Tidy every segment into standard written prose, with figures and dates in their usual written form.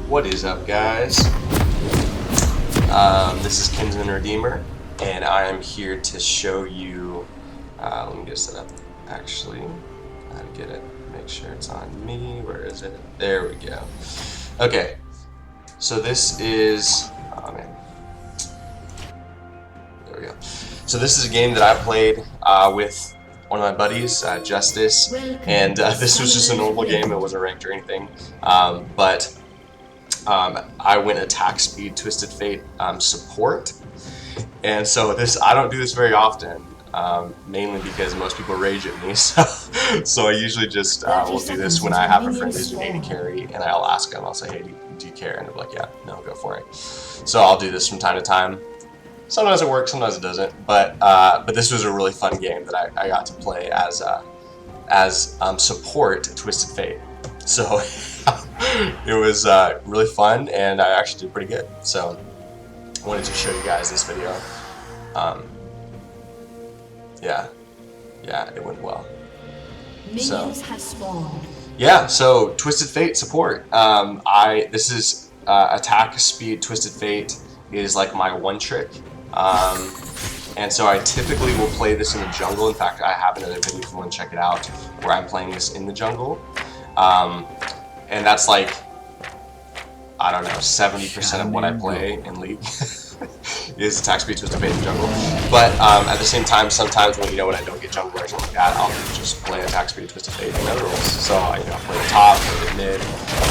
What is up, guys? This is Kinsman Redeemer, and I am here to show you, let me get set up, actually, how to get it, make sure it's on me. Where is it? There we go. Okay, so this is, oh man, there we go. So this is a game that I played with one of my buddies, Justice, and this was just a normal game. It wasn't ranked or anything, but I went attack speed Twisted Fate support, and so I don't do this very often, mainly because most people rage at me. So I usually just will do this when I have a friend who's an AD carry, and I'll ask them. I'll say, "Hey, do you care?" And they're like, "Yeah, no, go for it." So I'll do this from time to time. Sometimes it works, sometimes it doesn't. But this was a really fun game that I got to play as support Twisted Fate. So it was really fun, and I actually did pretty good. So I wanted to show you guys this video. Yeah, it went well. Minions have spawned. Yeah, so Twisted Fate support. This is attack speed Twisted Fate is like my one trick. And so I typically will play this in the jungle. In fact, I have another video if you want to check it out where I'm playing this in the jungle. And that's like, I don't know, 70% of what I play in League is attack speed Twisted Fate in the jungle. But at the same time, sometimes when when I don't get jungle or something like that, I'll just play attack speed Twisted Fate in other roles. So I play the top, play the mid,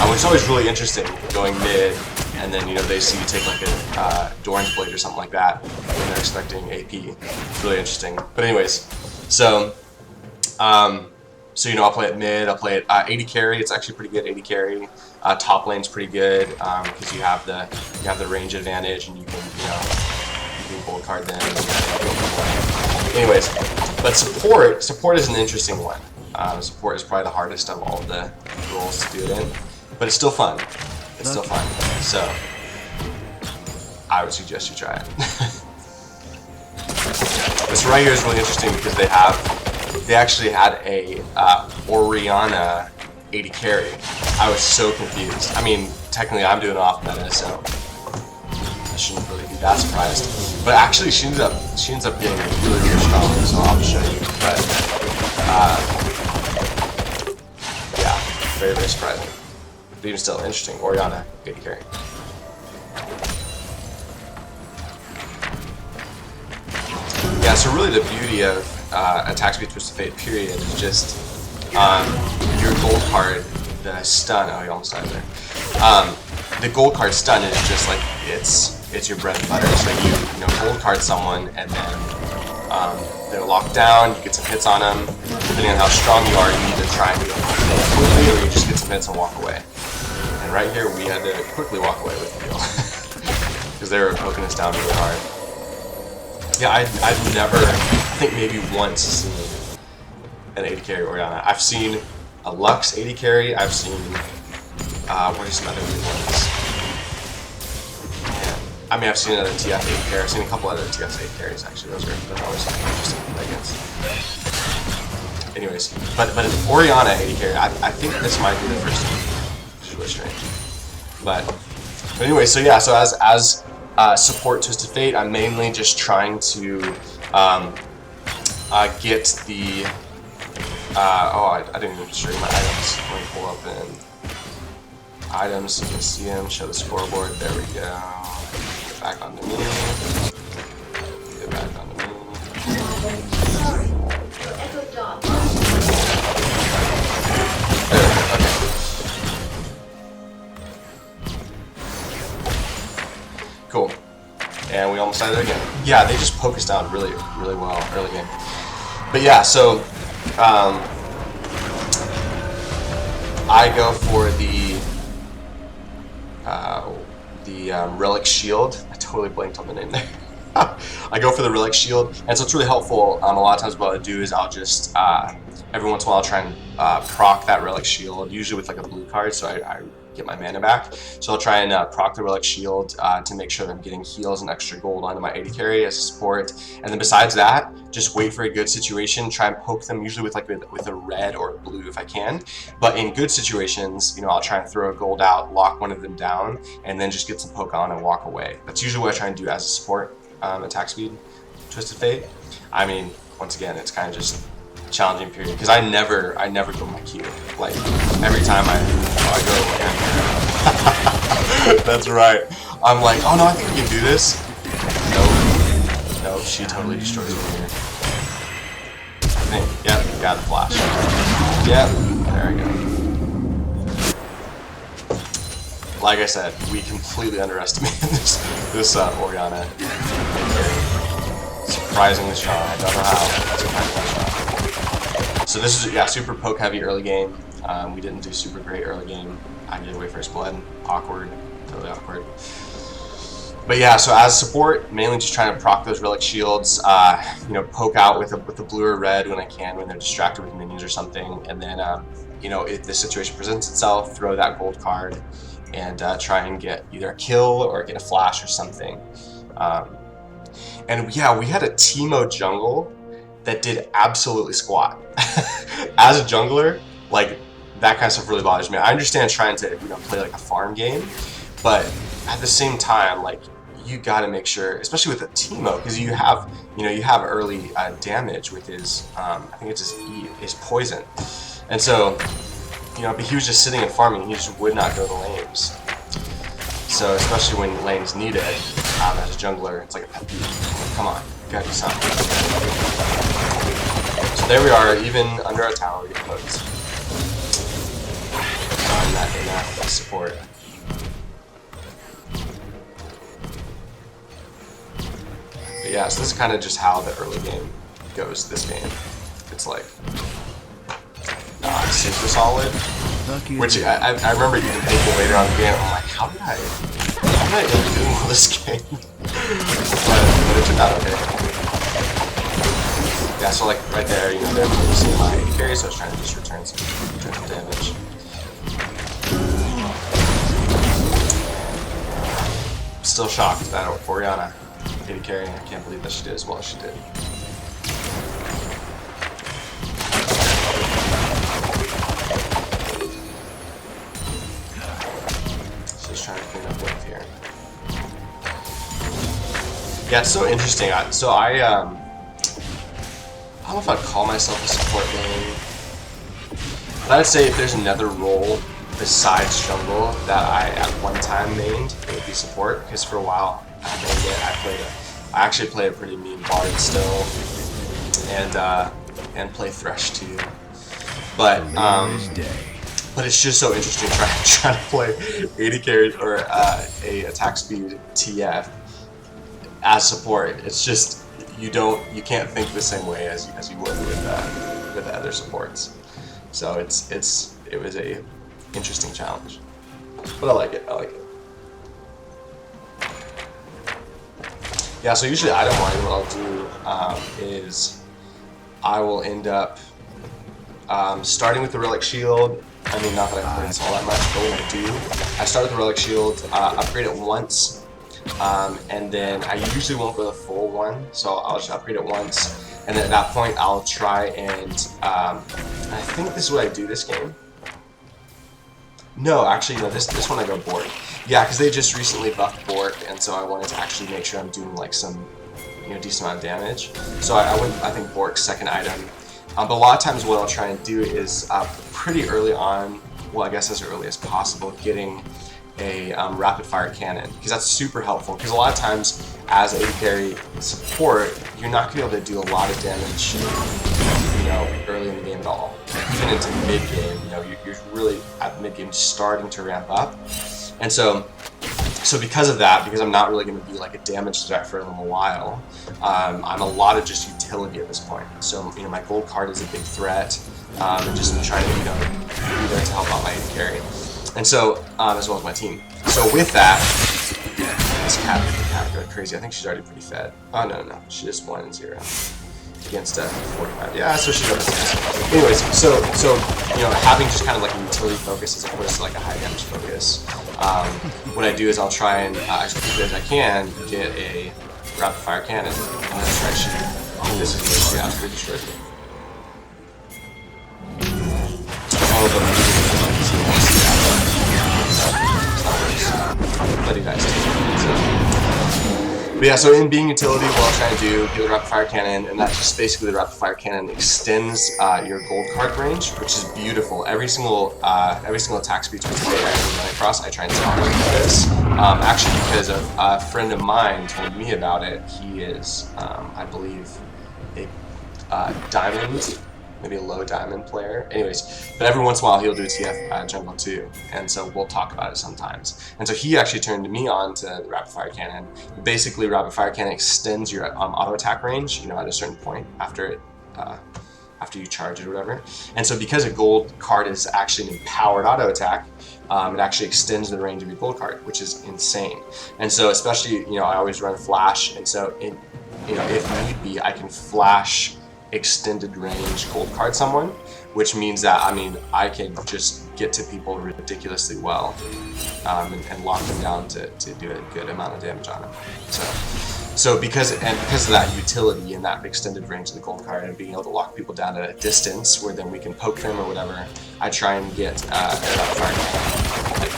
which is always really interesting going mid. And then they see you take like a Doran's Blade or something like that when they're expecting AP. It's really interesting. But anyways, so I'll play it mid. I'll play it AD carry. It's actually pretty good AD carry. Top lane's pretty good because you have the range advantage, and you can gold card them. Anyways, but support is an interesting one. Support is probably the hardest of all the roles to do it in, but it's still fun. It's still fun. So I would suggest you try it. This right here is really interesting because they actually had a Orianna AD carry. I was so confused. I mean, technically I'm doing off meta, so I shouldn't really be that surprised. But actually she ends up getting really, really strong, so I'll just show you. But yeah, very, very surprising. But even still, interesting. Orianna AD carry. Yeah, so really the beauty of attack speed Twisted Fate period is just your gold card, the stun. Oh, you almost died there. The gold card stun is just like it's your bread and butter. So you gold card someone, and then they're locked down. You get some hits on them. Depending on how strong you are, you either try and go quickly, or you just get some hits and walk away. And right here, we had to quickly walk away with the deal because they were poking us down really hard. Yeah, I've never, I think maybe once seen an AD carry Orianna. I've seen a Lux AD carry. I've seen, what are some other good ones? Yeah. I mean, I've seen another TF AD carry. I've seen a couple other TF AD carries, actually. Those are always interesting, I guess. Anyways, but an Orianna AD carry, I think this might be the first one, which is really strange. But anyway, so yeah, so as support Twisted Fate, I'm mainly just trying to get the I didn't even show you my items. Let me pull up in items so you can see them, show the scoreboard. There we go. Get back onto me. Get back onto me. There, okay. Cool. And we almost died there again. Yeah, they just poke us down really, really well early game. But yeah, so I go for the Relic Shield. I totally blanked on the name there. I go for the Relic Shield, and so it's really helpful. A lot of times what I'll do is I'll just every once in a while I'll try and proc that Relic Shield, usually with like a blue card. So I get my mana back. So I'll try and proc the Relic Shield to make sure that I'm getting heals and extra gold onto my AD carry as a support. And then besides that, just wait for a good situation, try and poke them, usually with a red or a blue if I can. But in good situations, I'll try and throw a gold out, lock one of them down, and then just get some poke on and walk away. That's usually what I try and do as a support, attack speed, Twisted Fate. I mean, once again, it's kind of just a challenging period because I never go my Q. Like every time I go again. That's right. I'm like, oh no, I think we can do this. Nope, she totally destroys me here. I think, yep, got the flash. Yep, there we go. Like I said, we completely underestimated this Orianna. Surprisingly strong. I don't know how. Surprisingly strong. So this is, yeah, super poke heavy early game. We didn't do super great early game. I get away first blood. Awkward. Totally awkward. But yeah, so as support, mainly just trying to proc those Relic Shields, poke out with the blue or red when I can, when they're distracted with minions or something, and then, if the situation presents itself, throw that gold card, and try and get either a kill or get a flash or something. And yeah, we had a Teemo jungle that did absolutely squat. As a jungler, like, that kind of stuff really bothers me. I understand trying to, play like a farm game, but at the same time, like, you gotta make sure, especially with a Teemo, because you have early damage with his, I think it's his poison, and so, but he was just sitting and farming. He just would not go to lanes. So especially when lanes need it, as a jungler, it's like a pet peeve. Come on, you gotta do something. So there we are, even under our tower, we get poked. Not enough support. But yeah, so this is kind of just how the early game goes this game. It's like not super solid, which I remember even thinking later on in the game, I'm like, how did I end up doing all this game? but it turned out okay. Yeah, so like right there, they're focusing my carry, so I was trying to just return some damage. Still shocked that Orianna AD carry. I can't believe that she did as well as she did. Just trying to clean up wave here. Yeah, it's so interesting. So I don't know if I'd call myself a support main, but I'd say if there's another role besides jungle that I at one time mained, it would be support, because for a while I mained it. I actually play a pretty mean bard still, and play Thresh too. But it's just so interesting trying to play AD carry or a attack speed TF as support. It's just you can't think the same way as you would with the other supports. So it was a interesting challenge, but I like it. Yeah, so usually item wise, what I'll do is I will end up starting with the Relic Shield. I mean, not that I play this all that much, but when I do, I start with the Relic Shield, upgrade it once, and then I usually won't go the full one, so I'll just upgrade it once, and then at that point I'll try and I think this is what I do this game. No, actually, no, this one I go Bork. Yeah, because they just recently buffed Bork, and so I wanted to actually make sure I'm doing like some, decent amount of damage. So I think Bork's second item. But a lot of times what I'll try and do is pretty early on, well, I guess as early as possible, getting a rapid fire cannon, because that's super helpful. Because a lot of times as AD carry support, you're not gonna be able to do a lot of damage, early in the game at all. Even into mid game, you're really at mid game starting to ramp up, and so because of that, because I'm not really going to be like a damage threat for a little while, I'm a lot of just utility at this point. So my gold card is a big threat, and just trying to be there to help out my AD carry, and so as well as my team. So with that, this cat going crazy. I think she's already pretty fed. Oh no, she just 1 and 0. against a 45. Yeah, so she's up to 6. Anyways, so you know, having just kind of like a utility focus as opposed to like a high damage focus. What I do is I'll try and as quickly as I can get a rapid fire cannon and then try to shoot. This is where she absolutely destroys me. All of them. Let you guys take it. But yeah, so in being utility, what I'm trying to do, get the rapid fire cannon, and that's just basically the rapid fire cannon extends your gold card range, which is beautiful. Every single attack speed twist I run across, I try and tell this. Actually, because a friend of mine told me about it. He is, I believe, a diamond, maybe a low diamond player. Anyways, but every once in a while he'll do TF jungle too, and so we'll talk about it sometimes. And so he actually turned me on to the rapid fire cannon. Basically, rapid fire cannon extends your auto attack range, you know, at a certain point after it. After you charge it or whatever. And so because a gold card is actually an empowered auto attack, it actually extends the range of your gold card, which is insane. And so especially, you know, I always run flash, and so you know, if need be, I can flash extended range gold card someone, which means that, I mean, I can just get to people ridiculously well and lock them down to do a good amount of damage on them. So because of that utility and that extended range of the gold card and being able to lock people down at a distance where then we can poke them or whatever, I try and get fire like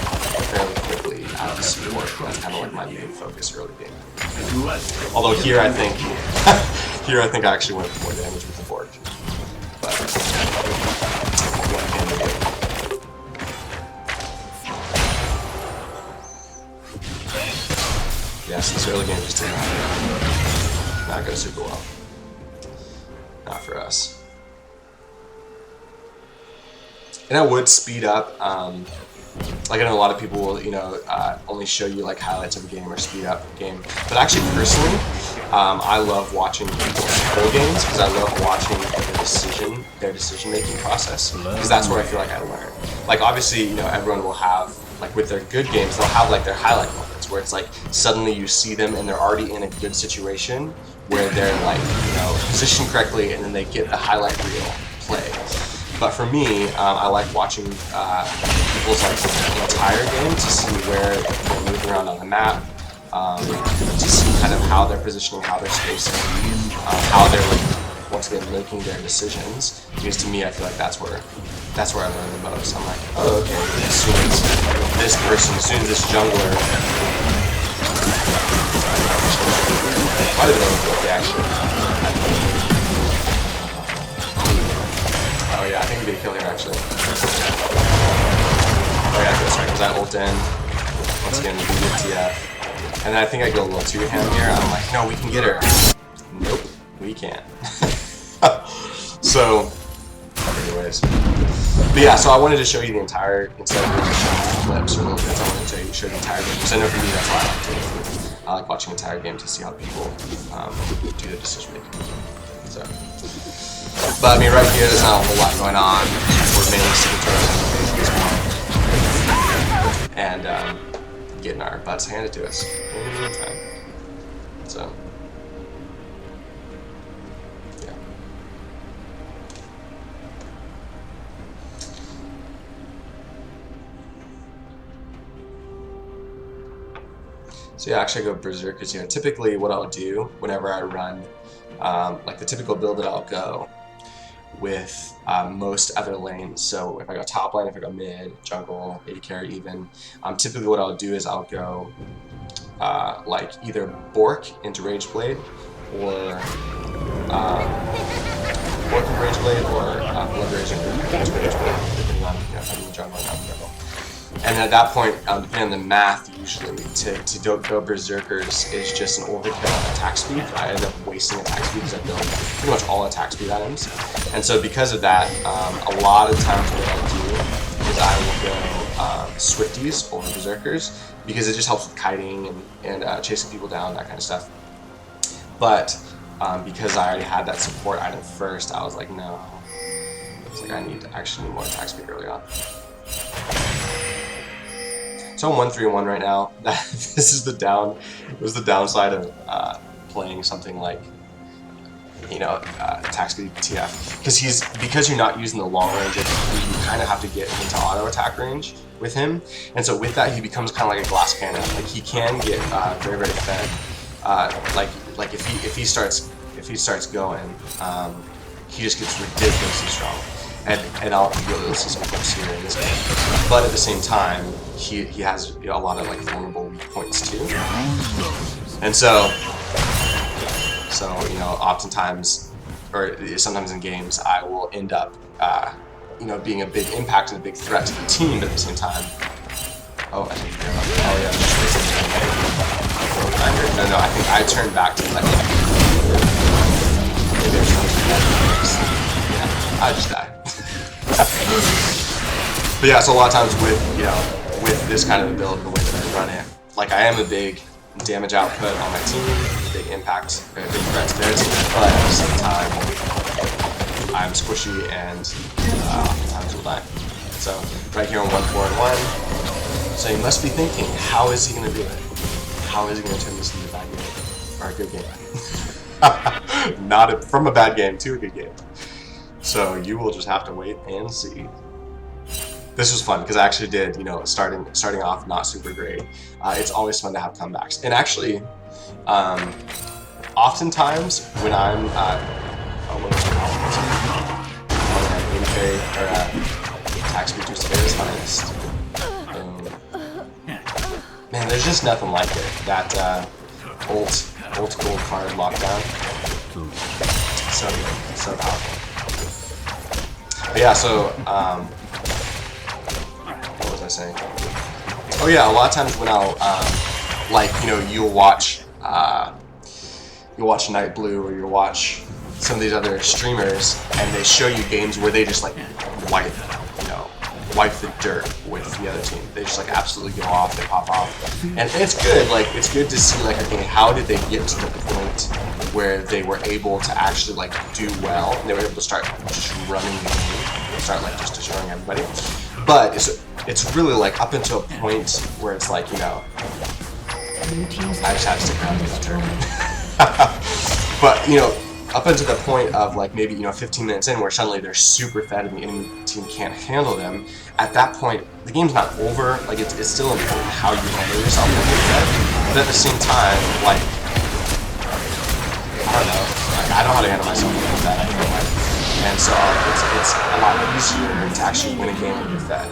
fairly quickly out of the support. That's kind of like my main focus early game. Although here I think I actually went for more damage with the fork. But what can we do? Yes, this early game just did not go super well. Not for us. And I would speed up. Like I know a lot of people will, you know, only show you like highlights of a game or speed up a game. But actually, personally, I love watching people's full games because I love watching their decision-making process, because that's where I feel like I learn. Like obviously, you know, everyone will have, like with their good games, they'll have like their highlight moments where it's like suddenly you see them and they're already in a good situation where they're like, you know, positioned correctly, and then they get the highlight reel play. But for me, I like watching people's like entire game to see where they're moving around on the map, to see kind of how they're positioning, how they're spacing, how they're like, once again making their decisions. Because to me, I feel like that's where I learn the most. I'm like, oh, okay, as soon as this jungler, might have been okay actually. Oh yeah, I think we did kill here actually. Oh yeah, that's right, because I ult in. Once again, we can get TF. And then I think I go a little too ham here. I'm like, no, we can get her. Nope, we can't. So, anyways. But yeah, so I wanted to show you the entire, instead of really showing clips or little bits, I wanted to show you the entire game. Because I know for me that's why I like to. I like watching entire games to see how people do the decision making. So. But I mean, right here, there's not a whole lot going on. We're mainly sticking to our and getting our butts handed to us in the meantime. So, yeah. So yeah, actually I go berserkers here. Typically, what I'll do whenever I run, like the typical build that I'll go with most other lanes. So if I go top lane, if I go mid, jungle, AD carry even, typically what I'll do is I'll go like either Bork into Rageblade or Bork into Rageblade or Blood Rage into Rageblade, depending on, you know, if I'm in the jungle or not in the jungle. And at that point, depending on the math, usually to go berserkers is just an overkill attack speed. I end up wasting attack speed because I build pretty much all attack speed items. And so because of that, a lot of times what I do is I will go Swifties over berserkers because it just helps with kiting and chasing people down, that kind of stuff. But because I already had that support item first, I was like, no. It's like I actually need more attack speed early on. So I'm 1-3-1 right now. This is the downside of playing something like you know, attack speed TF, because you're not using the long range, you kind of have to get into auto attack range with him, and so with that he becomes kind of like a glass cannon. Like he can get very very fed. Like if he starts going, he just gets ridiculously strong. And I'll you'll see some clips here in this game. But at the same time, he has, you know, a lot of like vulnerable weak points too. And so you know, oftentimes, or sometimes in games, I will end up you know, being a big impact and a big threat to the team, but at the same time, oh, I think no, I think I turned back to like, yeah, I just died. But yeah, so a lot of times with, you know, with this kind of build, the way that I run it, like I am a big damage output on my team, big impact, big threat to their team, but at the same time, I'm squishy and oftentimes will die. So right here on 1-4-1. So you must be thinking, how is he going to do it? How is he going to turn this into a bad game or a good game? From a bad game to a good game. So you will just have to wait and see. This was fun because I actually did, you know, starting off not super great. It's always fun to have comebacks, and actually, oftentimes when I'm attack speed to spare is finest. Man, there's just nothing like it. That ult gold card lockdown. So good, so powerful. But yeah, so what was I saying? Oh yeah, a lot of times when I'll like, you know, you'll watch Night Blue, or you'll watch some of these other streamers, and they show you games where they just like wipe the dirt with the other team. They just like absolutely go off, they pop off, and it's good. Like it's good to see like, okay, how did they get to the point where they were able to actually like do well, and they were able to start just running the game, and start like just destroying everybody. But it's really like up until a point where it's like, you know, I just have to stick around with that turn. But you know, up until the point of like maybe, you know, 15 minutes in, where suddenly they're super fed and the enemy team can't handle them. At that point, the game's not over. Like it's still important how you handle yourself when you're fed. But at the same time, like I don't know, like I know how to handle myself when I'm fed. I feel like, and so it's a lot easier to actually win a game when you're fed.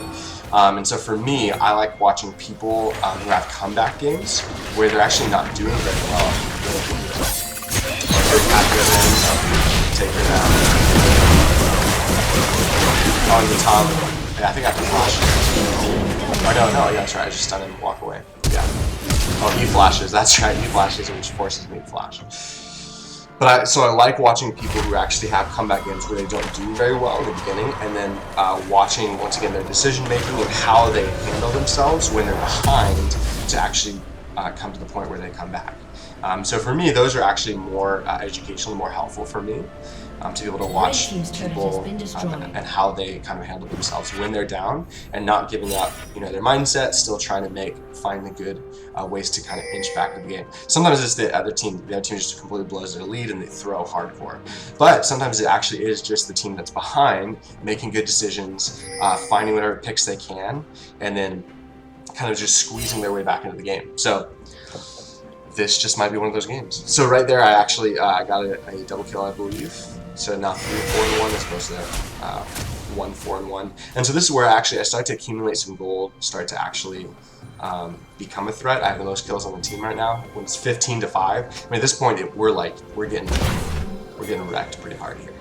And so for me, I like watching people who have comeback games where they're actually not doing very well. Take her down. On the top. Yeah, I think I have to flash. Oh no, yeah, that's right. I just stun him and walk away. Yeah. Oh, he flashes. That's right. He flashes, which forces me to flash. But so I like watching people who actually have comeback games where they don't do very well in the beginning, and then watching once again their decision making and how they handle themselves when they're behind to actually come to the point where they come back. So for me, those are actually more educational, more helpful for me to be able to watch people and how they kind of handle themselves when they're down and not giving up, you know, their mindset, still trying to find the good ways to kind of inch back to the game. Sometimes it's the other team just completely blows their lead and they throw hardcore. But sometimes it actually is just the team that's behind making good decisions, finding whatever picks they can, and then kind of just squeezing their way back into the game. So this just might be one of those games. So right there, I actually I got a double kill, I believe. So now 3-4-1 as opposed to 1-4-1. And so this is where actually I start to accumulate some gold, start to actually become a threat. I have the most kills on the team right now. When it's 15-5, I mean at this point we're getting wrecked pretty hard here.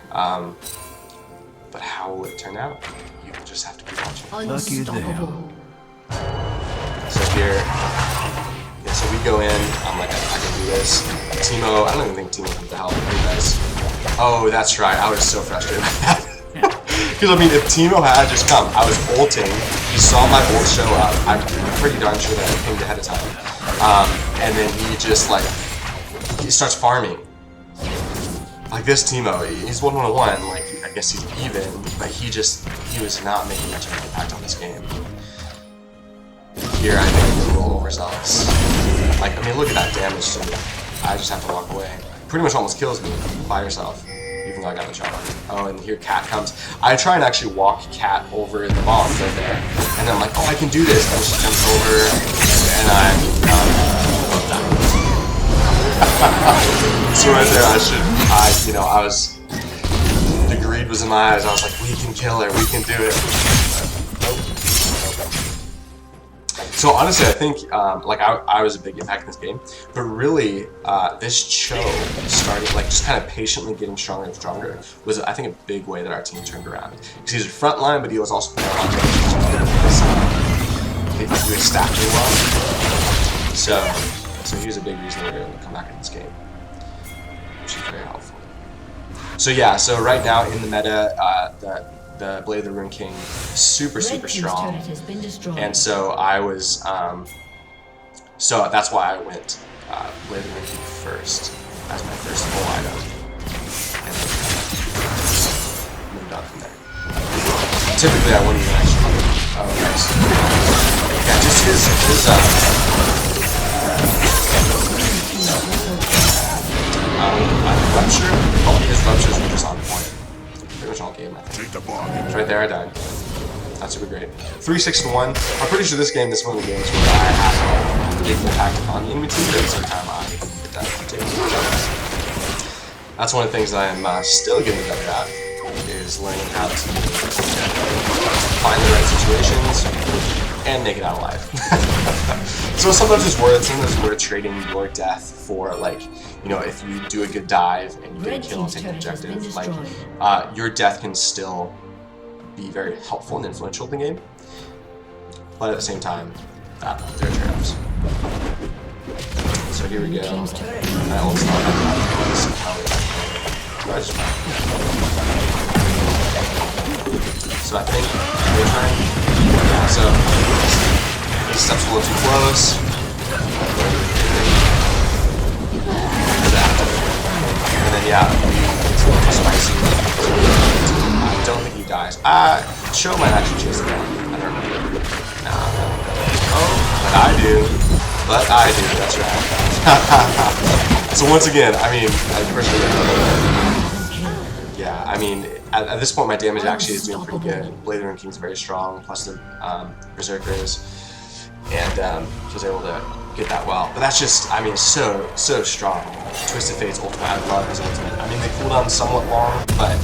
But how will it turn out? You will just have to keep watching. Unstoppable. So here. Yeah, so we go in, I'm like, I can do this. Teemo, I don't even think Teemo comes to help. He does. Oh, that's right, I was so frustrated with that. Because, I mean, if Teemo had just come, I was ulting, he saw my ult show up, I'm pretty darn sure that I pinged ahead of time. And then he just, like, he starts farming. Like this Teemo, he's 1-1-1, like, I guess he's even, but he was not making much of an impact on this game. Here, I think he's a little overzealous. Like, I mean, look at that damage to me. I just have to walk away. pretty much almost kills me by herself, even though I got the jump on her. Oh, and here Cat comes. I try and actually walk Cat over the bombs right there, and then I'm like, oh, I can do this. And she jumps over, and I'm done. So right there, the greed was in my eyes. I was like, we can kill her, we can do it. So honestly, I think I was a big impact in this game, but really this Cho started like just kind of patiently getting stronger and stronger was I think a big way that our team turned around, because he was a front line, but he was also playing a lot of he was stacking well. So he was a big reason they were able to come back in this game, which is very helpful. So yeah, so right now in the meta, the Blade of the Ruin King super strong, and so I was so that's why I went Blade of the Ruin King first as my first full item, and then moved on from there. Typically I wouldn't even actually yeah, just his rupture. Oh, his ruptures were just on point. Pretty much all game, I think. Right there, I died. Not super great. 3-6-1. I'm pretty sure this is one of the games where I have a big impact on the enemy team, but at the same time I get that too. That's one of the things that I'm still getting better at, is learning how to find the right situations and make it out alive. So sometimes it's worth trading your death for, like, you know, if you do a good dive and you get a kill and take an objective, like, your death can still be very helpful and influential in the game, but at the same time, there are trade-offs. So here we go. I also so I think we're trying. Yeah, so these steps a little too close. And then yeah, it's a little spicy. I don't think he dies. Cho might actually chase him down. I don't remember. Nah. Oh, but I do. That's right. So once again, I mean, yeah, I mean, at this point my damage actually is doing pretty good. Blade of the Ruin King is very strong, plus the Berserkers, and she was able to get that well. But that's just, I mean, so strong. Twisted Fate's ultimate, I love his ultimate. I mean, they cooldown somewhat long, but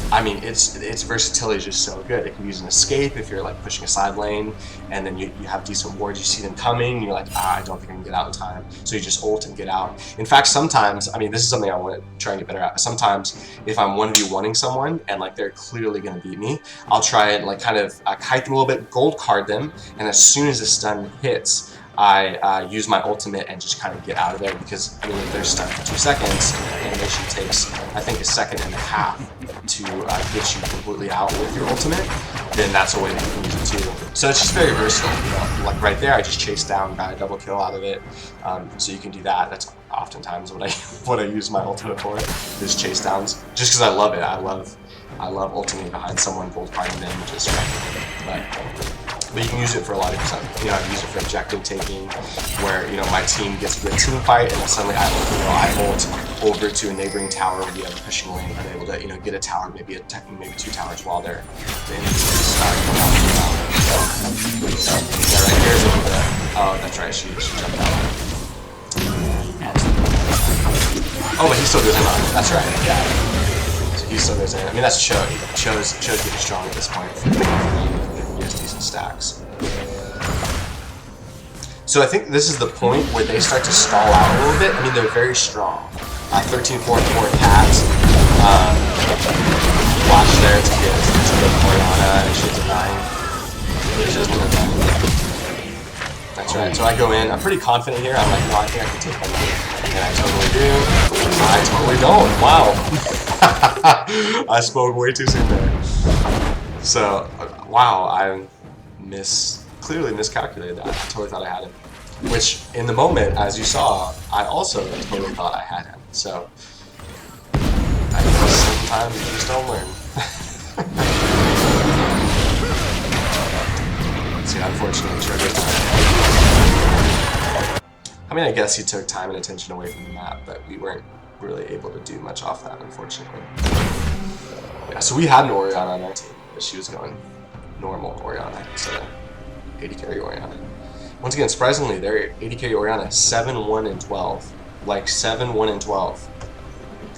I mean, its versatility is just so good. It can use an escape if you're like pushing a side lane, and then you have decent wards. You see them coming, and you're like, I don't think I can get out in time. So you just ult and get out. In fact, sometimes, I mean, this is something I want to try and get better at. Sometimes, if I'm 1v1ing someone and like they're clearly going to beat me, I'll try and like kind of kite them a little bit, gold card them, and as soon as the stun hits, I use my ultimate and just kind of get out of there, because I mean, if they're stunned for 2 seconds, animation takes, I think, 1.5 seconds to get you completely out with your ultimate, then that's a way that you can use it too. So it's just very versatile, you know? Like right there, I just chased down, got a double kill out of it. So you can do that. That's oftentimes what I use my ultimate for, is chase downs. Just because I love it. I love ultimating behind someone, gold carding them, just but you can use it for a lot of stuff. You know, I use it for objective taking, where, you know, my team gets a good team fight, and then suddenly I ult over to a neighboring tower where you have a pushing lane, and I'm able to, you know, get a tower, maybe 2 towers while they're yeah, right here's a little bit. Oh, that's right, she jumped out. Oh, but he still goes in on it. That's right. Yeah. So he still goes in. I mean, that's Cho. Cho's getting strong at this point. Decent stacks. So I think this is the point where they start to stall out a little bit. I mean, they're very strong. 13-4-4 Cat. Watch there to get Oriana, and she's a 9. That's right. So I go in. I'm pretty confident here. I'm like, no, I think I can take that. And I totally do. I totally don't. Wow. I spoke way too soon there. So, wow, I clearly miscalculated that. I totally thought I had him. Which, in the moment, as you saw, I also totally thought I had him. So, I guess sometimes you just don't learn. See, unfortunately, triggered. I mean, I guess he took time and attention away from the map, but we weren't really able to do much off that, unfortunately. Yeah, so we had an Orianna on our team, but she was going normal Orianna instead of 80 carry Orianna. Once again, surprisingly, their 80 carry Orianna 7-1 and 12, like 7-1 and 12.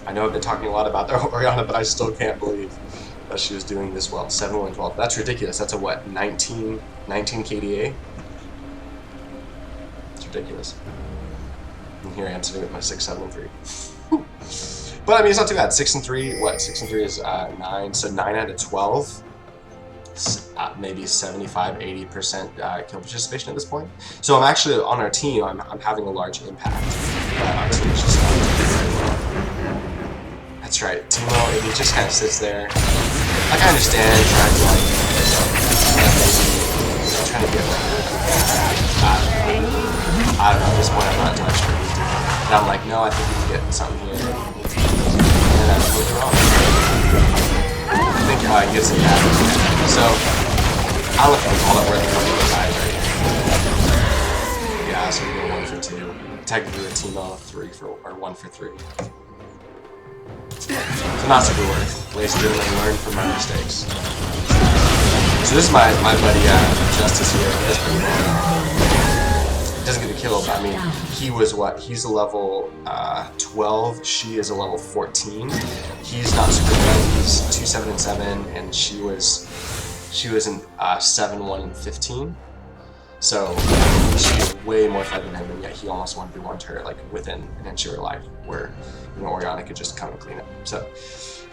I know I've been talking a lot about their Orianna, but I still can't believe that she was doing this well. 7-1 and 12. That's ridiculous. That's a what? 19 KDA. It's ridiculous. And here I am sitting with my 6-7 and 3. But I mean, it's not too bad. 6 and 3. What? 6 and 3 is 9. So 9 out of 12. Maybe 75-80% kill participation at this point. So I'm actually on our team. I'm having a large impact. Our team is just that's right. Timo, if he just kind of sits there, like I understand trying to like maybe trying to get like I don't know. At this point, I'm not entirely sure what he's doing. And I'm like, no, I think we can get something here. And I'm totally wrong. I think he gets it back. So I don't know if I can call that worth it for the guys right here. Yeah, so we go 1 for 2. Technically, a team of 3 for or 1 for 3. So not super worth. Lazy doing and learn from my mistakes. So this is my buddy Justice here. That's pretty bad. Doesn't get a kill, but I mean, he was what? He's a level 12. She is a level 14. He's not super good. He's 2-7 and 7, and she was in 7-1 and 15. So she's way more fed than him, and yet he almost 1v1'd her like within an inch of her life, where you know Orianna could just come and clean up. So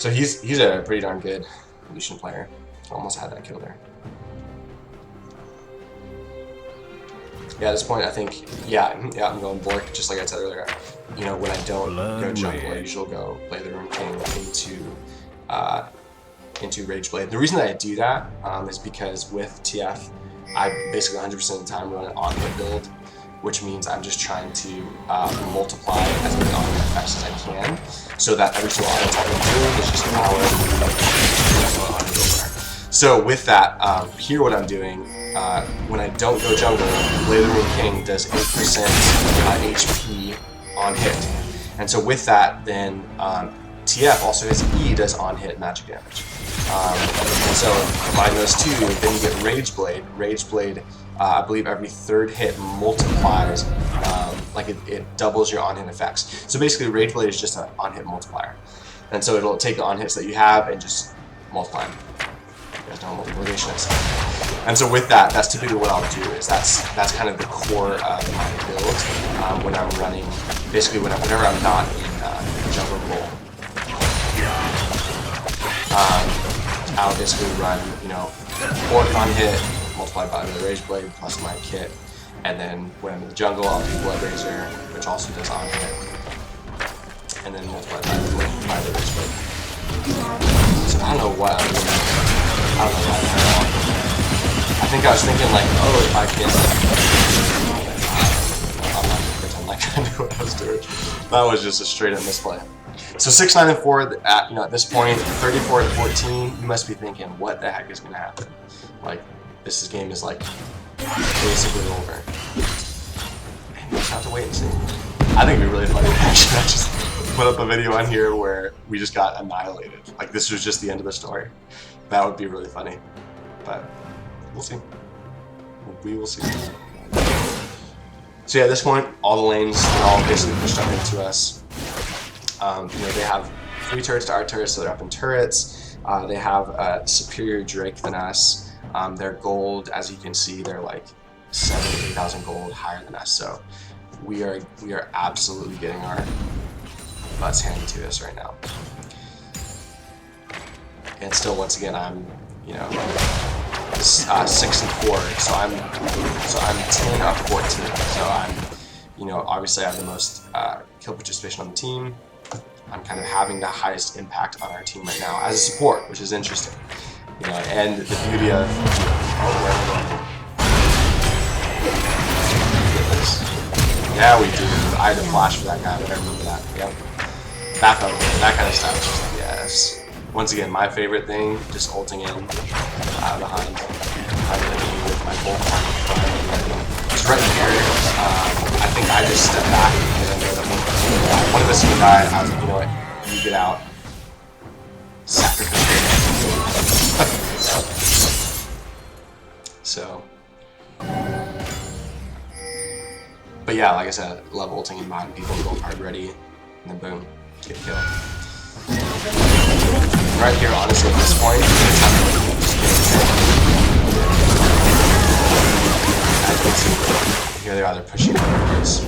he's a pretty darn good Lucian player. Almost had that kill there. Yeah, at this point I think I'm going Bork, just like I said earlier. You know, when I don't go jungle, I usually go play the Rune King into Rageblade. The reason that I do that is because with TF, I basically 100% of the time run an on-hit build, which means I'm just trying to multiply as many on-hit effects as I can, so that every single on-hit I'm doing is just power. So with that, here what I'm doing, when I don't go jungle, Blade of the Rune King does 8% HP on hit. And so with that, then TF also his E does on-hit magic damage. And so combine those two, then you get Rageblade. Rageblade, I believe every third hit multiplies, like it doubles your on-hit effects. So basically Rageblade is just an on-hit multiplier. And so it'll take the on-hits that you have and just multiply them. You guys know what multiplication is. And so with that, that's typically what I'll do, is that's kind of the core of my build when I'm running, basically whenever I'm not in jungle role. I'll basically run, you know, Bork on hit, multiplied by the Rageblade plus my kit, and then when I'm in the jungle, I'll do Bloodrazor, which also does on hit, and then multiplied by the Rageblade. So I don't know what I'm doing. I don't know why I'm doing. I think I was thinking like, oh, if I can. I'm not gonna pretend like I knew what I was doing. That was just a straight up misplay. So 6-9 and 4 at this point, 34 and 14. You must be thinking, what the heck is going to happen? Like this game is like basically over. And we'll just have to wait and see. I think it'd be really funny. Actually, I just put up a video on here where we just got annihilated. Like this was just the end of the story. That would be really funny. But we'll see. We will see. So yeah, at this point, all the lanes are all basically pushed up into us. They have 3 turrets to our turrets, so they're up in turrets. They have a superior Drake than us. Their gold, as you can see, they're like 7,000 to 8,000 gold higher than us. So we are absolutely getting our butts handed to us right now. And still, once again, I'm 6 and 4, so I'm 10 up 14. So I'm obviously I have the most kill participation on the team. I'm kind of having the highest impact on our team right now as a support, which is interesting. And the beauty of yeah, we do. I had to flash for that guy, but I remember that. Yep. Back up, that kind of stuff. Just like, yes. Once again, my favorite thing, just ulting in behind the enemy with my bolt. Just right here. I think I just step back because I know that One of us can die. I was like, you know what? You get out. Sacrifice. So. But yeah, like I said, love ulting in mind, people go card ready, and then boom, get killed. Right here, honestly, at this point, as you can see, here they're either pushing or this.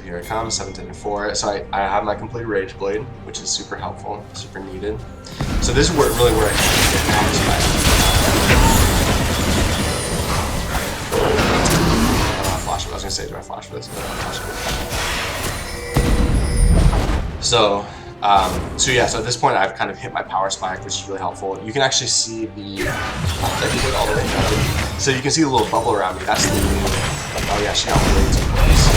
Here it comes, 17 and 4. So I have my complete Rage Blade, which is super helpful, super needed. So this is really where I can get counter spike. Flash. I was gonna say, do I flash for this? So yeah. So at this point, I've kind of hit my power spike, which is really helpful. You can actually see the all the way down. So you can see the little bubble around me. That's the. Oh yeah, she got way too close.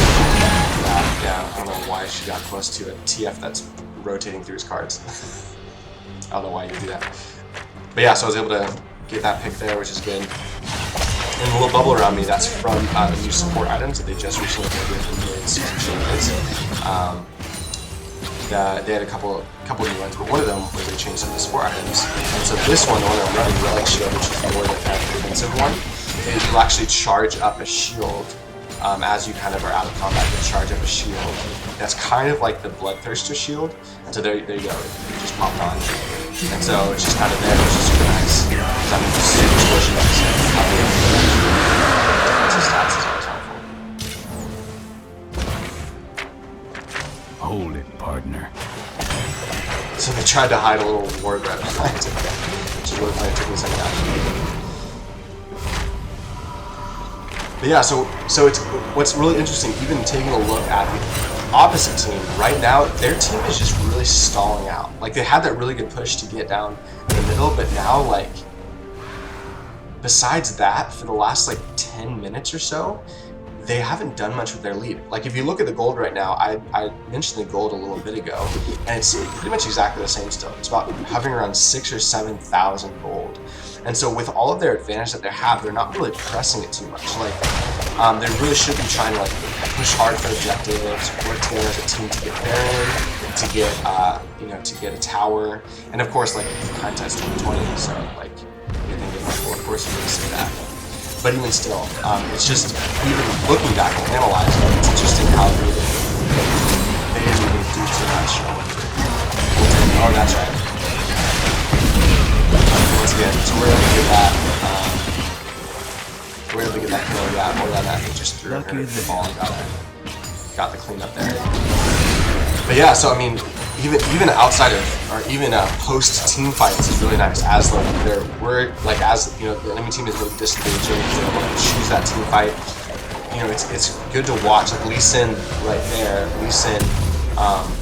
Yeah, I don't know why she got close to a TF that's rotating through his cards. I don't know why you do that. But yeah, so I was able to get that pick there, which is good. And the little bubble around me, that's from the new support items that they just recently did with season changes. They had a couple new ones, but one of them was they changed some of the support items. And so this one, the one I'm running, Relic Shield, which is more the kind of defensive one, it will actually charge up a shield. As you kind of are out of combat, you charge up a shield. That's kind of like the Bloodthirster shield. And so there you go, it just popped on. And so it's just kind of there, which is super nice. Because I'm just super squishing up his stats is always helpful. Hold it, partner. So they tried to hide a little ward right behind it, which is really funny. It took me a second actually. But yeah, so it's what's really interesting, even taking a look at the opposite team, right now, their team is just really stalling out. Like, they had that really good push to get down in the middle, but now, like, besides that, for the last, like, 10 minutes or so, they haven't done much with their lead. Like, if you look at the gold right now, I mentioned the gold a little bit ago, and it's pretty much exactly the same still. It's about hovering around 6,000 or 7,000 gold. And so with all of their advantage that they have, they're not really pressing it too much. Like, they really should be trying to like push hard for objectives, work together as a team to get Baron, to get to get a tower, and of course like hindsight's 2020. So like anything get much more, of course you can say that. But even still, it's just even looking back and analyzing, it's interesting how they didn't even do too much. Oh, that's right. Once again, so we're able to get that. We're able to get that kill. Yeah, more than that, they just threw her the ball and got the cleanup there. But yeah, so I mean, even outside of or even post team fights is really nice. As like as you know, the enemy team is really disengaging, they don't want to choose that team fight. You know, it's good to watch. Like Lee Sin right there. Lee Sin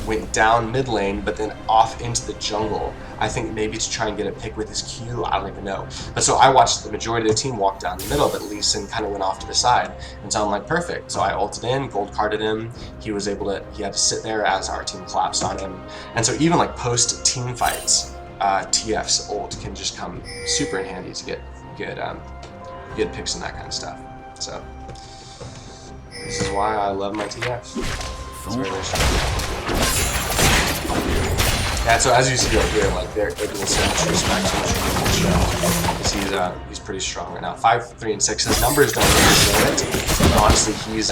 went down mid lane, but then off into the jungle. I think maybe to try and get a pick with his Q, I don't even know. But so I watched the majority of the team walk down the middle, but Lee Sin kind of went off to the side. And so I'm like, perfect. So I ulted in, gold carded him. He had to sit there as our team collapsed on him. And so even like post team fights, TF's ult can just come super in handy to get good picks and that kind of stuff. So this is why I love my TF. It's really yeah, so as you see right here, like they're getting so much respect, so much show. He's pretty strong right now. 5, 3, and 6. His numbers don't really show it. But honestly, he's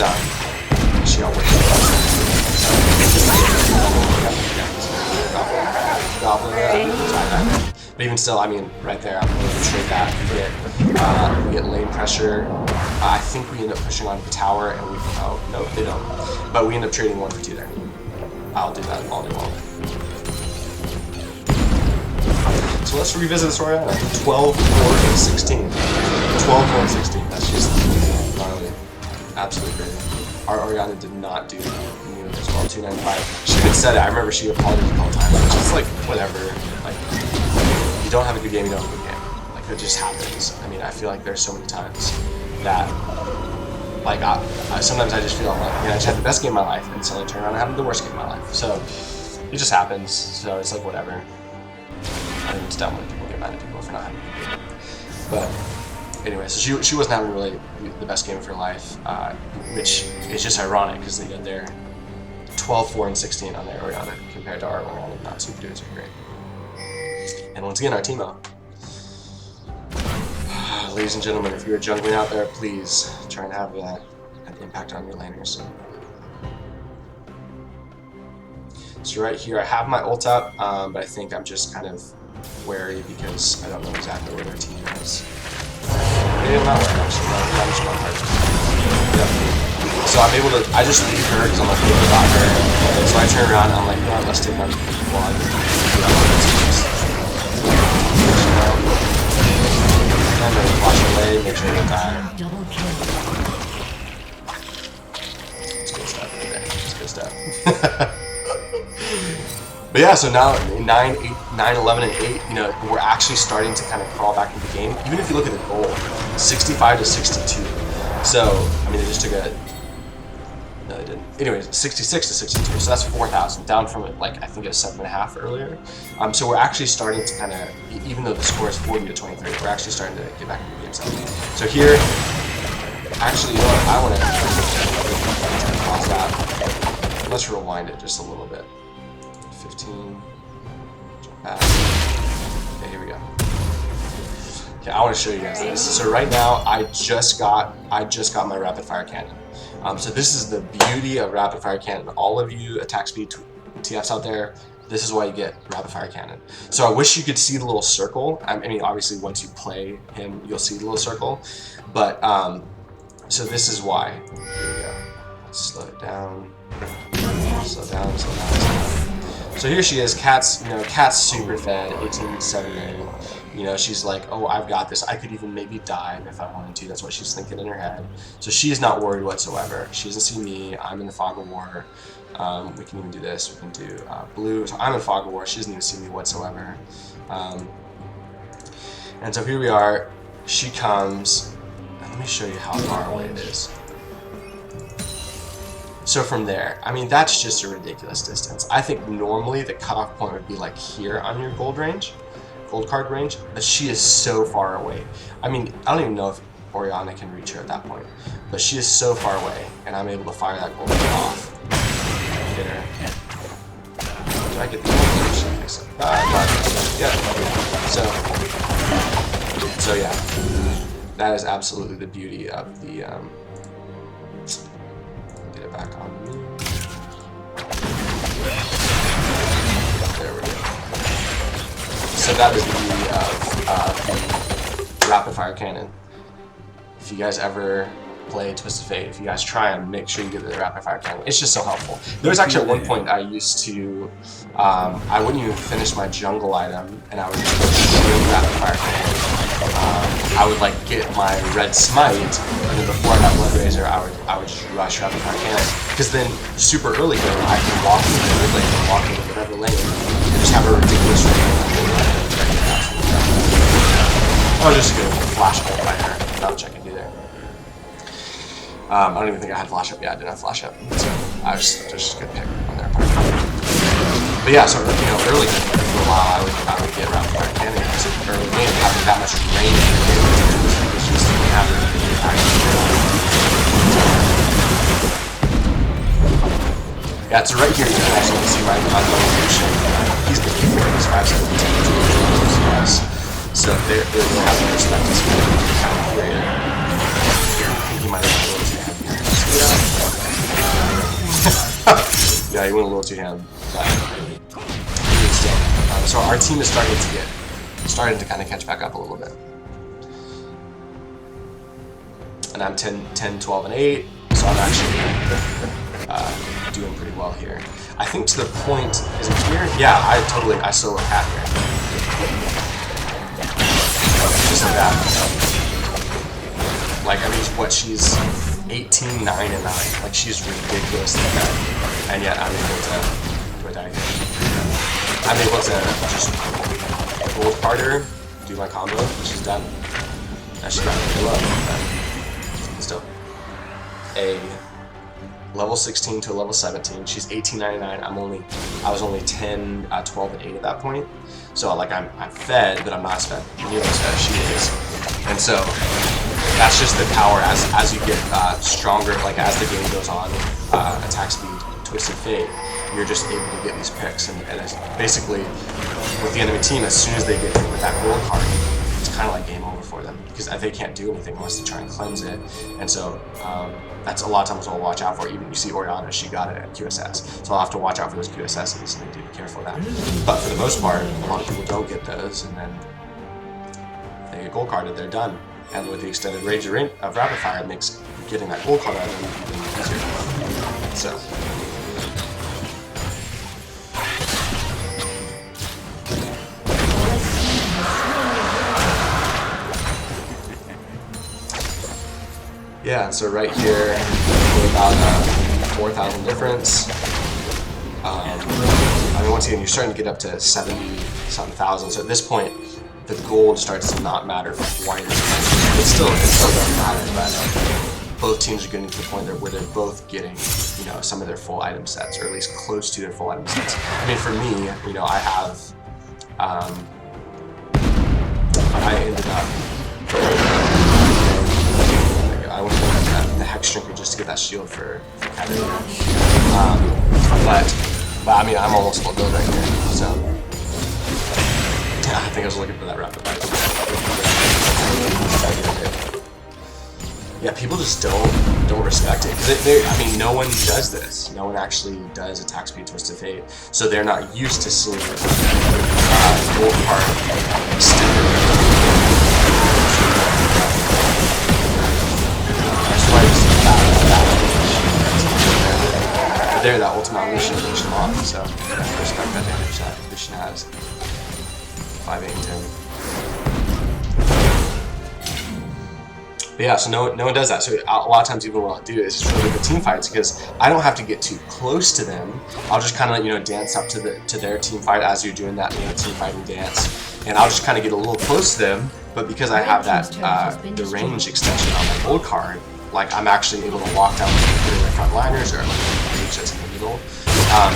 Goblin. But even still, I mean, right there, I'm going to trade that. We get lane pressure. I think we end up pushing onto the tower, and we no, they don't. But we end up trading 1 for 2 there. I'll do that all day long. So let's revisit this Oriana. 12, 4, and 16. 12, 4, and 16. That's just gnarly. Absolutely crazy. Our Oriana did not do as well. 295. She even said it. I remember she apologized all the time. It's just like, whatever. Like, you don't have a good game, you don't have a good game. Like, it just happens. I mean, I feel like there's so many times that like sometimes I just feel like, I just had the best game of my life, and suddenly turn around and have the worst game of my life. So it just happens. So it's like whatever. I think it's dumb when people get mad at people for not having a good game. But anyway, so she wasn't having really the best game of her life, which is just ironic because they got their 12, 4, and 16 on their Oriana compared to our Oriana, not super dudes are great. And once again, our Teemo. Ladies and gentlemen, if you're jungling out there, please try and have an impact on your laners. So right here, I have my ult up, but I think I'm just kind of wary because I don't know exactly where their team is. Maybe I'm not worried, I'm just not hard. Yep. So I'm able to, I just leave her because I'm like, oh, I got her. So I turn around and I'm like, yeah, let's take my wall. And then watch away, make sure you don't die. It's good stuff right there. It's good stuff. But yeah, so now in 9, 11, and 8, you know, we're actually starting to kind of crawl back into the game. Even if you look at the goal, 65 to 62. So, I mean, they just took a... No, they didn't. Anyways, 66 to 62. So that's 4,000, down from, like, I think it was 7.5 earlier. So we're actually starting to kind of, even though the score is 40 to 23, we're actually starting to get back into the game. So here, actually, you know what, I want to pause that. Let's rewind it just a little bit. 15, jump back. Okay, here we go. Okay, I want to show you guys this. So right now, I just got my rapid fire cannon. So this is the beauty of rapid fire cannon. All of you attack speed TFs out there, this is why you get rapid fire cannon. So I wish you could see the little circle. I mean, obviously once you play him, you'll see the little circle. But so this is why. Here we go. Let's slow it down. Slow down. Slow down. Slow down. So here she is, Cat's super fed, 18-7 million. You know, she's like, oh, I've got this. I could even maybe die if I wanted to. That's what she's thinking in her head. So she is not worried whatsoever. She doesn't see me. I'm in the fog of war. We can even do this. We can do blue. So I'm in fog of war. She doesn't even see me whatsoever. And so here we are. She comes. And let me show you how far away it is. So from there, I mean, that's just a ridiculous distance. I think normally the cutoff point would be like here on your gold card range, but she is so far away. I mean, I don't even know if Oriana can reach her at that point, but she is so far away, and I'm able to fire that gold card off. Get her. Did I get the yeah. So yeah, that is absolutely the beauty of the get it back on me. There we go. So that is the beauty of the rapid fire cannon. If you guys ever play Twisted Fate, if you guys try and make sure you get the rapid fire cannon, it's just so helpful. There was actually at one point I used to, I wouldn't even finish my jungle item, and I would just go straight rapid fire cannon. I would like get my red smite, and then before I got Blood Razor, I would just rush rapid fire cannon. Because then super early game, I can walk into the mid lane, walk into whatever lane, and just have a ridiculous range. I was just gonna flash ult by her. Not much I can do there. I don't even think I had flash up. Yeah, I didn't have flash up. So I was just a good pick on their part. But yeah, so you know, early game for a while, I would get rapid fire cannon because early game having that much range is just having an impact. Yeah, so right here you can actually see my location. He's the key for it. He's 5 seconds. So they're going to have to respect his kind of greater. He might have been a little too heavy. Yeah, he went a little too heavy. So our team is starting to kind of catch back up a little bit. And I'm 10, 12, and 8, so I'm actually doing pretty well here. I think to the point, is it here? Yeah, I solo Cat here. Just like that. Like, I mean, what, she's 18, 9, and 9. Like, she's ridiculously bad. And yet I'm able to attack her. I'm able to just gold card her, do my combo, and she's done. Now she's not really low, but still. a level 16 to a level 17. She's 18.99. I was only 10, 12, and 8 at that point. So like I'm fed, but I'm not as fed nearly as fed as she is. And so that's just the power as you get stronger. Like as the game goes on, attack speed, Twisted Fate, you're just able to get these picks. And it's basically with the enemy team, as soon as they get hit with that gold card, it's kind of like game over for them because they can't do anything unless they try and cleanse it. And so that's a lot of times what I'll watch out for. Even you see Oriana, she got it at QSS. So I'll have to watch out for those QSSs and need to be careful of that. But for the most part, a lot of people don't get those, and then they get gold carded, they're done. And with the extended range of rapid fire, it makes getting that gold card out of them even easier. So. Yeah, so right here, we're about 4,000 difference. I mean, once again, you're starting to get up to 70-something thousand. So at this point, the gold starts to not matter quite as much. It still doesn't matter, but both teams are getting to the point where they're both getting, you know, some of their full item sets, or at least close to their full item sets. I mean, for me, you know, I have, I ended up. I went for the Hex Drinker just to get that shield for Katarina. But I mean, I'm almost full build right here, so yeah, I think I was looking for that rapid fire. Yeah, people just don't respect it because I mean, no one does this. No one actually does attack speed Twisted Fate, so they're not used to seeing gold card extended. But there, that ultimate unleash finished him off, so I respect that damage that Lucian has. 5, 8, and 10. But yeah, so no one does that. So a lot of times, even what I'll do is just really good team fights because I don't have to get too close to them. I'll just kind of, you know, dance up to their team fight as you're doing that, you know, team fighting dance, and I'll just kind of get a little close to them. But because I have that the range extension on my gold card, like I'm actually able to walk down with their front liners or like reach that's in the middle,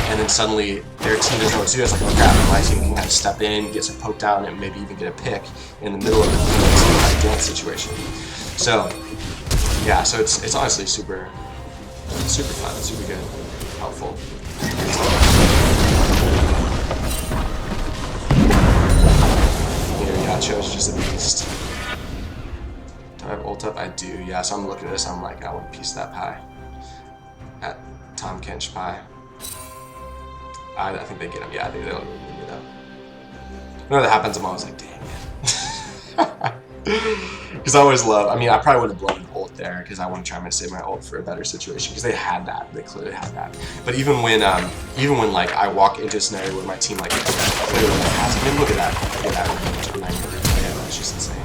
and then suddenly their team doesn't know what to do. It's like, oh crap, my team can kind of step in, get some poke down, and maybe even get a pick in the middle of the team fight dance situation. So yeah, so it's honestly super fun, super good, helpful. Here, Yacho's just a beast. Do I have ult up? I do, yeah, so I'm looking at this, I'm like, I want a piece of that pie. At Tom Kench pie. I think they get him, yeah, I think they'll get him. Whenever that happens, I'm always like, dang it. Because I always love, I mean, I probably would have blown an ult there because I want to try to save my ult for a better situation because they had that, they clearly had that. But even when like I walk into a scenario where my team like clearly has, I mean, look at that range, it's just insane.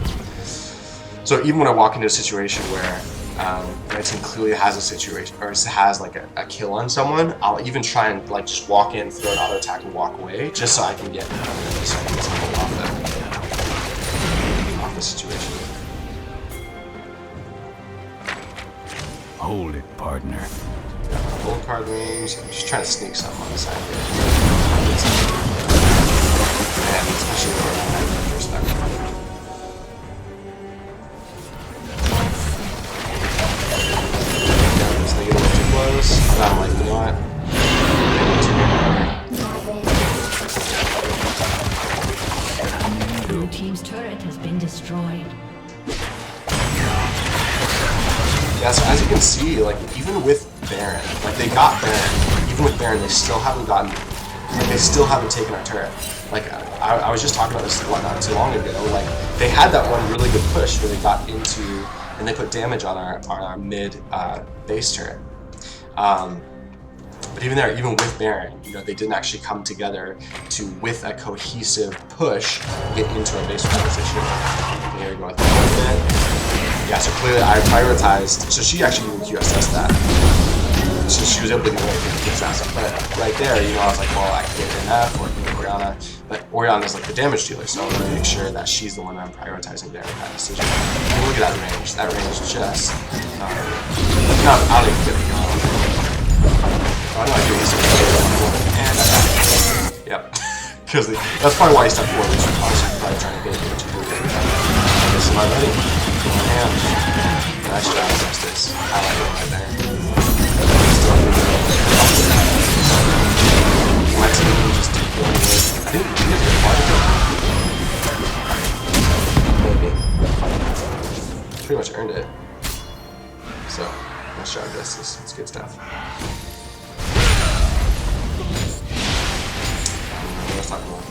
So even when I walk into a situation where my team clearly has a situation or has like a kill on someone, I'll even try and like just walk in, throw an auto attack, and walk away just so I can get something off the situation. Hold it, partner. Gold card rooms. I'm just trying to sneak something on the side here. And especially where I'm at respect. Just they get a little too close. And I'm like, you know what? Blue team's turret has been destroyed. Yeah, so as you can see, like even with Baron, like they got Baron, even with Baron, they still haven't gotten, like they still haven't taken our turret. Like I was just talking about this not too long ago. Like they had that one really good push where they got into and they put damage on our mid base turret. But even there, even with Baron, you know, they didn't actually come together to, with a cohesive push, get into our base position. Here we go with that. Yeah, so clearly I prioritized, so she actually even QSS that. so she was able to get away from the assassin. But right there, you know, I was like, well, I can get an F or I can get Oriana. But Oriana is like the damage dealer, so I want to make sure that she's the one I'm prioritizing there in that decision. And look at that range. That range is just not out of the I know I do this and yep. Because that's probably why he stuck forward. He's probably trying to get it to do it. This is my buddy. One hand. Nice job, Justice. I like it right there. My team just took one away. I think he did a part of it. Maybe. Pretty much earned it. So, nice job, Justice. It's good stuff. Let's talk about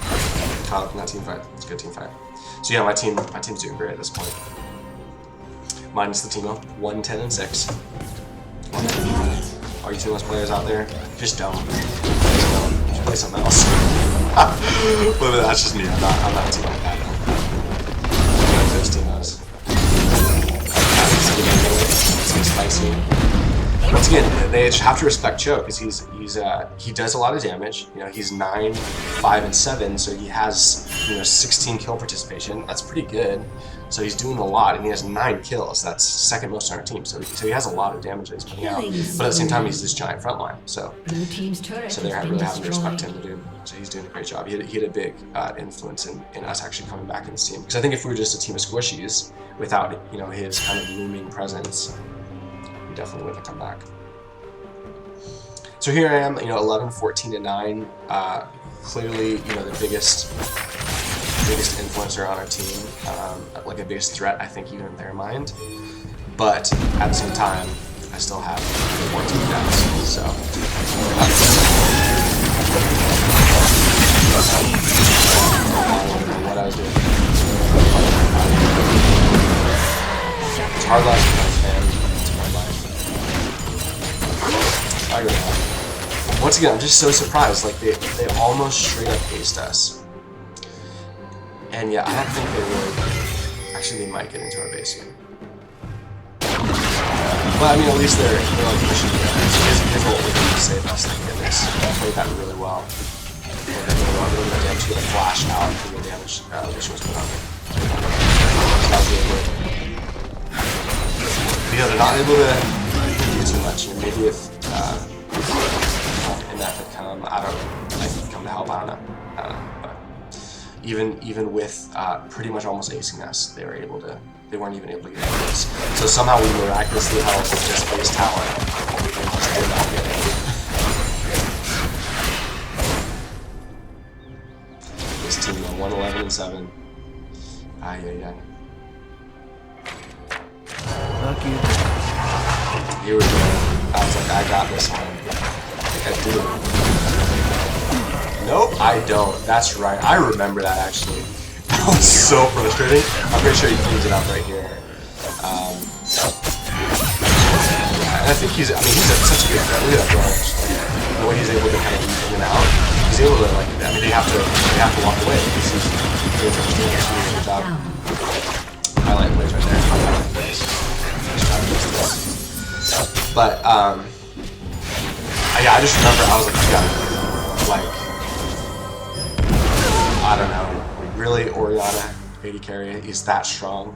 Kyle, not team fight. It's a good team fight. So yeah, my team's doing great at this point. Minus the Teemo, 1, 10, and 6. 1, 10. All you Teemos players out there, just don't. Just don't. Just play something else. But that's just me. I'm not a team like that. I like those Teemos. It's getting spicy. Once again, they have to respect Cho because he does a lot of damage. You know, he's 9, 5, and 7, so he has 16 kill participation. That's pretty good. So he's doing a lot, and he has 9 kills. That's second most on our team. So he has a lot of damage that he's putting out. But at the same time, he's this giant frontline. So they're really having to respect him to do. So he's doing a great job. He had a big influence in us actually coming back in this team. Because I think if we were just a team of squishies without his kind of looming presence, we definitely wouldn't have come back. So here I am, 11, 14, and 9. Clearly, the biggest influencer on our team, like the biggest threat, I think, even in their mind. But at the same time, I still have 14 deaths. So I don't know what I was doing. It's hard life sometimes, man. It's hard life. I go down. Once again, I'm just so surprised. Like they almost straight up aced us. And yeah, I don't think they would. Actually, they might get into our base here. But I mean, at least they're like pushing it. His ult would be save us. Thank goodness. Played that really well. And then a little bit of damage to get a flash out for the damage which was put on it. That was really good. But yeah, they're not able to do too much. Maybe if that could come, I don't know, like come to help, I don't know. But even with pretty much almost acing us, they weren't even able to get out of this. So somehow we miraculously held with just base talent. We just did not get it. This team 111 and 7. Ay. Fuck you. Here we go. I was like, I got this one. I do. Nope, I don't. That's right. I remember that actually. That was so frustrating. I'm pretty sure he cleans it up right here. And I think he's such a good threat. Look at that damage. Like, the way he's able to kind of weave in and out. He's able to they have to walk away because he's doing so much damage. He's doing a good job. Highlight plays right there. Highlight plays. But I just remember I was like, I don't know, really Oriana, AD carry is that strong.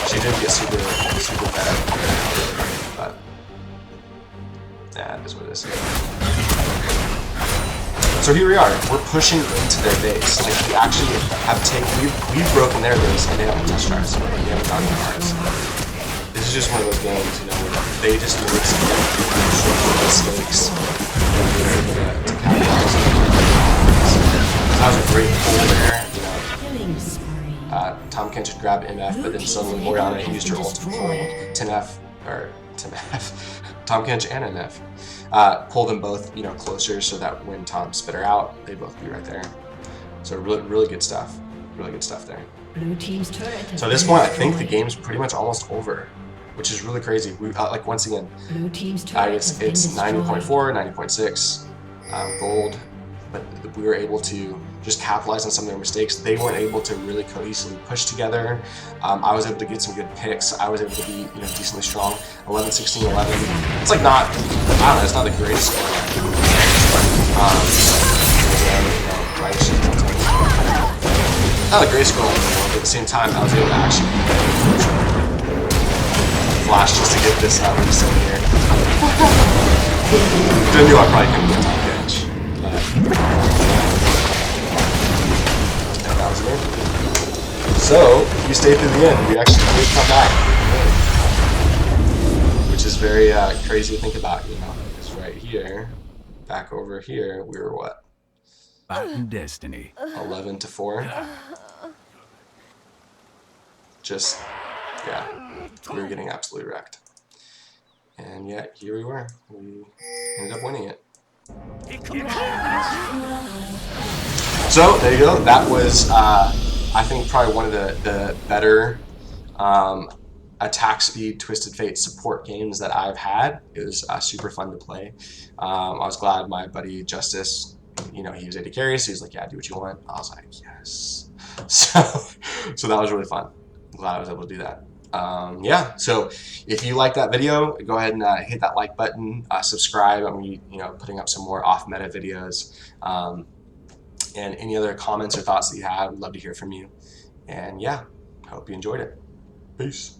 She did get super bad, but yeah, that is what it is. So here we are, we're pushing into their base. Like we actually have we've broken their base and they haven't touched ours. They haven't gotten our hearts. This is just one of those games, where they just make some mistakes and they're able to capitalize on it. That was a great pull there, Tom Kench had grabbed MF, but then suddenly Oriana used her ult to pull Tom Kench and MF. Pull them both, closer so that when Tom spit her out, they'd both be right there. So really good stuff. Really good stuff there. Blue team's turret. So at this point, I think the game's pretty much almost over, which is really crazy. We once again, Blue team's turret it's 90.4, 90.6, gold. but we were able to just capitalize on some of their mistakes. They weren't able to really cohesively push together. I was able to get some good picks. I was able to be, decently strong. 11, 16, 11. It's like not, I don't know, it's not the greatest score. Not the greatest score in the world, but at the same time, I was able to actually flash just to get this reset here. I knew I probably couldn't get top edge, but and that was it. So you stayed through the end. We actually did come back, which is very crazy to think about. Because right here, back over here, we were what? Fighting destiny. 11-4. Just, yeah, we were getting absolutely wrecked. And yet, here we were. We ended up winning it. So, there you go. That was, I think, probably one of the better attack speed Twisted Fate support games that I've had. It was super fun to play. I was glad my buddy Justice, he was AD carry, so he was like, yeah, do what you want. I was like, yes. So that was really fun. I'm glad I was able to do that. Yeah, so if you like that video, go ahead and hit that like button, subscribe. I'm putting up some more off-meta videos. And any other comments or thoughts that you have, I'd love to hear from you. And yeah, I hope you enjoyed it. Peace.